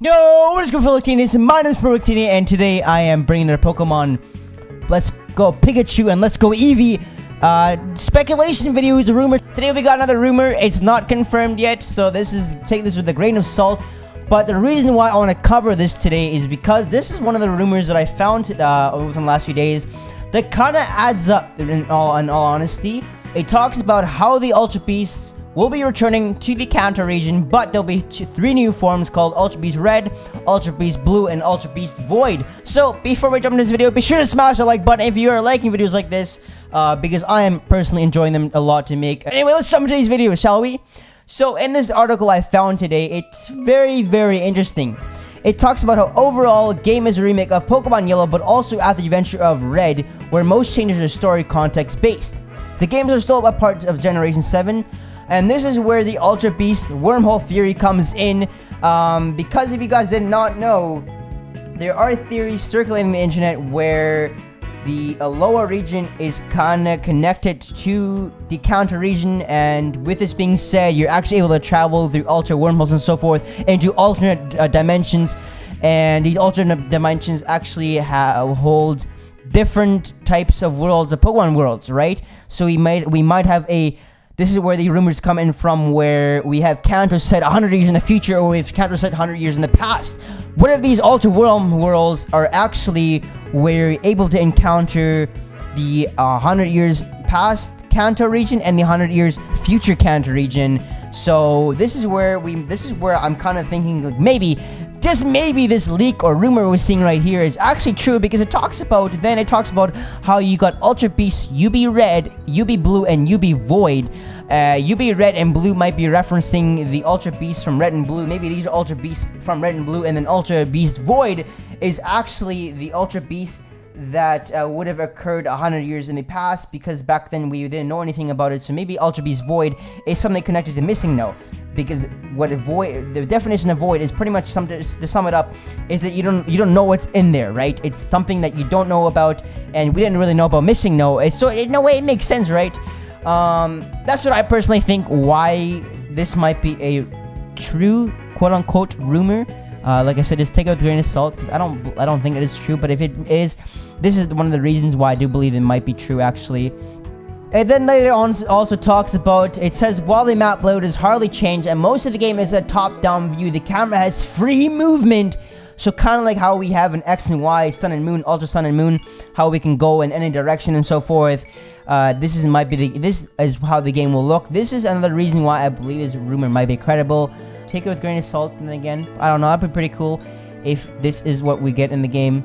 Yo, what is good, fellow teenies? My name is Perfect Teenie, and today I am bringing the Pokemon Let's Go Pikachu and Let's Go Eevee speculation video with the rumor. Today we got another rumor. It's not confirmed yet, so take this with a grain of salt. But the reason why I want to cover this today is because this is one of the rumors that I found over the last few days that kind of adds up. In all honesty, it talks about how the Ultra Beasts will be returning to the Kanto region, but there'll be three new forms called Ultra Beast Red, Ultra Beast Blue, and Ultra Beast Void. So, before we jump into this video, be sure to smash the like button if you are liking videos like this, because I am personally enjoying them a lot to make. Anyway, let's jump into today's video, shall we? So, in this article I found today, it's very, very interesting. It talks about how overall, game is a remake of Pokemon Yellow, but also after the adventure of Red, where most changes are story context based. The games are still a part of Generation 7, and this is where the Ultra Beast wormhole theory comes in, because if you guys did not know, there are theories circulating the internet where the Alola region is kinda connected to the Kanto region, and with this being said, you're actually able to travel through Ultra wormholes and so forth into alternate dimensions, and these alternate dimensions actually hold different types of worlds, of Pokemon worlds, right? So we might have a... This is where the rumors come in from, where we have Kanto set 100 years in the future, or we have Kanto set 100 years in the past. What if these Ultra worlds are actually where you're able to encounter the 100 years past Kanto region and the 100 years future Kanto region? So this is where I'm kind of thinking, like, maybe, just maybe, this leak or rumor we're seeing right here is actually true, because it talks about how you got Ultra Beasts UB Red, UB Blue, and UB Void. UB Red and Blue might be referencing the Ultra Beasts from Red and Blue. Maybe these are Ultra Beasts from Red and Blue, and then Ultra Beast Void is actually the Ultra Beast that would have occurred 100 years in the past, because back then we didn't know anything about it. So maybe Ultra Beast Void is something connected to Missing No, because the definition of void is pretty much something, to sum it up, is that you don't know what's in there, right? It's something that you don't know about, and we didn't really know about Missing No. So in a way, it makes sense, right? That's what I personally think why this might be a true quote-unquote rumor. Like I said, just take it with a grain of salt, because I don't think it is true. But if it is, this is one of the reasons why I do believe it might be true, actually. And then later on, also talks about, it says, while the map layout has hardly changed and most of the game is a top-down view, the camera has free movement. So kind of like how we have an X and Y, Sun and Moon, Ultra Sun and Moon, how we can go in any direction and so forth. This is how the game will look. This is another reason why I believe this rumor might be credible. Take it with a grain of salt, and again, I don't know, that'd be pretty cool if this is what we get in the game.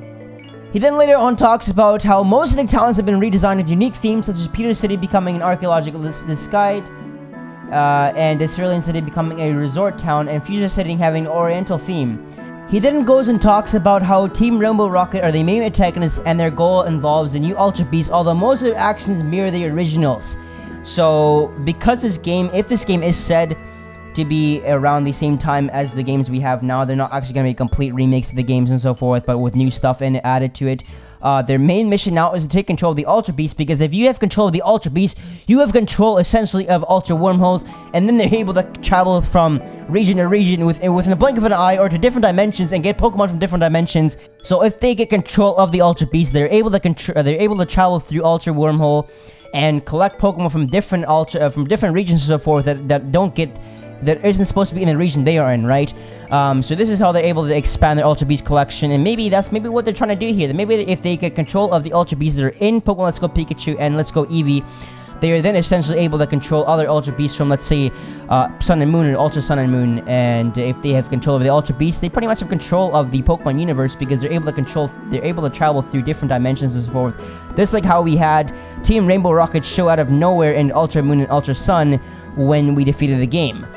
He then later on talks about how most of the towns have been redesigned with unique themes, such as Peter City becoming an archaeological site, and Cerulean City becoming a resort town, and Fuchsia City having an oriental theme. He then goes and talks about how Team Rainbow Rocket are the main antagonists, and their goal involves the new Ultra Beasts, although most of their actions mirror the originals. So, because if this game is said to be around the same time as the games we have now, they're not actually going to be complete remakes of the games and so forth, but with new stuff in it, added to it. Their main mission now is to take control of the Ultra Beast, because if you have control of the Ultra Beast, you have control essentially of Ultra Wormholes, and then they're able to travel from region to region within a blink of an eye, or to different dimensions, and get Pokemon from different dimensions. So if they get control of the Ultra Beast, they're able to travel through Ultra Wormhole and collect Pokemon from different regions and so forth that isn't supposed to be in the region they are in, right? So this is how they're able to expand their Ultra Beast collection, and maybe that's what they're trying to do here. That maybe if they get control of the Ultra Beasts that are in Pokemon Let's Go Pikachu and Let's Go Eevee, they are then essentially able to control other Ultra Beasts from, let's say, Sun and Moon and Ultra Sun and Moon. And if they have control of the Ultra Beasts, they pretty much have control of the Pokemon universe, because they're able to travel through different dimensions and so forth. Just like how we had Team Rainbow Rocket show out of nowhere in Ultra Moon and Ultra Sun when we defeated the game.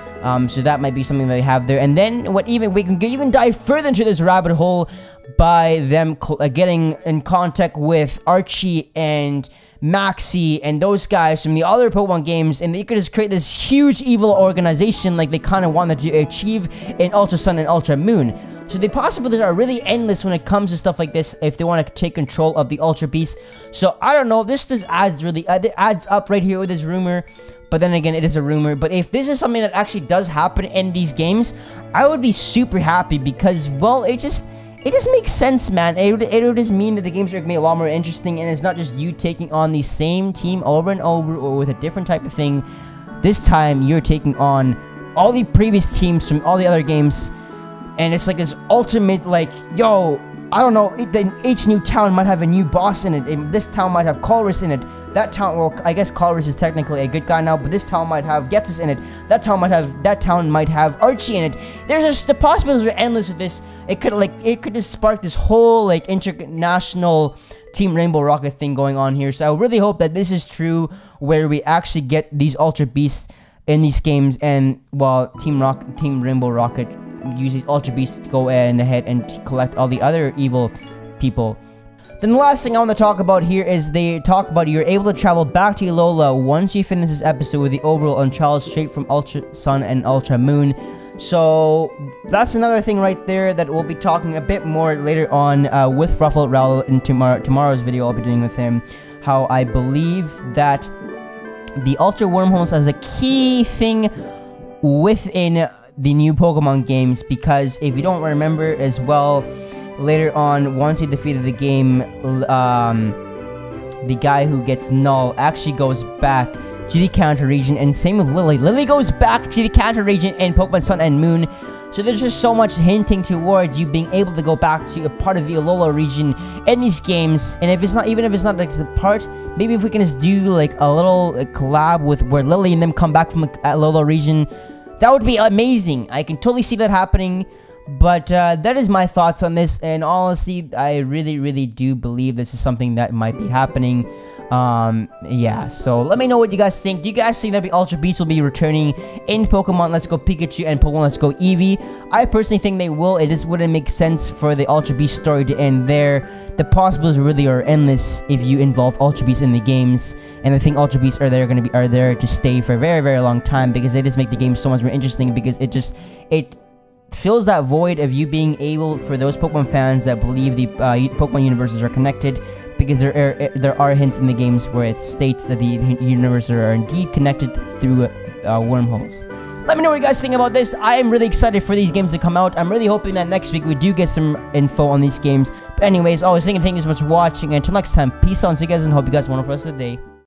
So that might be something that they have there. And then we can even dive further into this rabbit hole by them getting in contact with Archie and Maxie and those guys from the other Pokemon games, and they could just create this huge evil organization like they kind of wanted to achieve in Ultra Sun and Ultra Moon. So the possibilities are really endless when it comes to stuff like this, if they want to take control of the Ultra Beast. So I don't know, this just adds up right here with this rumor. but then again, it is a rumor. But if this is something that actually does happen in these games, I would be super happy because, well, it just makes sense, man. It would just mean that the games are going to be a lot more interesting, and it's not just you taking on the same team over and over or with a different type of thing. This time, you're taking on all the previous teams from all the other games, and it's like this ultimate, like, yo, I don't know, each new town might have a new boss in it, and this town might have Colress in it. That town, well, I guess Colress is technically a good guy now, but this town might have Getsus in it. That town might have Archie in it. There's just, the possibilities are endless with this. It could just spark this whole, like, international Team Rainbow Rocket thing going on here. So I really hope that this is true, where we actually get these Ultra Beasts in these games, and, well, Team Rainbow Rocket uses Ultra Beasts to go ahead and collect all the other evil people. Then the last thing I want to talk about here is they talk about you're able to travel back to Alola once you finish this episode with the overall Unchild straight from Ultra Sun and Ultra Moon. So that's another thing right there that we'll be talking a bit more later on with Ruffled Rowell in tomorrow's video I'll be doing with him. How I believe that the Ultra Wormholes as a key thing within the new Pokemon games, because if you don't remember as well, later on, once you defeated the game, the guy who gets Null actually goes back to the counter region, and same with Lily. Lily goes back to the counter region in Pokemon Sun and Moon. So there's just so much hinting towards you being able to go back to a part of the Alola region in these games. And if it's not, even if it's not like the part, maybe if we can just do like a little collab with where Lily and them come back from the Alola region, that would be amazing. I can totally see that happening. But that is my thoughts on this, and honestly, I really do believe this is something that might be happening. Yeah, so let me know what you guys think. Do you guys think that the Ultra Beasts will be returning in Pokemon Let's Go Pikachu and Pokemon Let's Go Eevee? I personally think they will. It just wouldn't make sense for the Ultra Beast story to end there. The possibilities really are endless if you involve Ultra Beasts in the games, and I think Ultra Beasts are there to stay for a very long time, because they just make the game so much more interesting, because it fills that void of you being able, for those Pokemon fans that believe the Pokemon universes are connected, because there are hints in the games where it states that the universes are indeed connected through wormholes. Let me know what you guys think about this. I am really excited for these games to come out. I'm really hoping that next week we do get some info on these games. But anyways, always thank you so much for watching, and until next time, peace out, see you guys, and hope you guys have a wonderful rest of the day.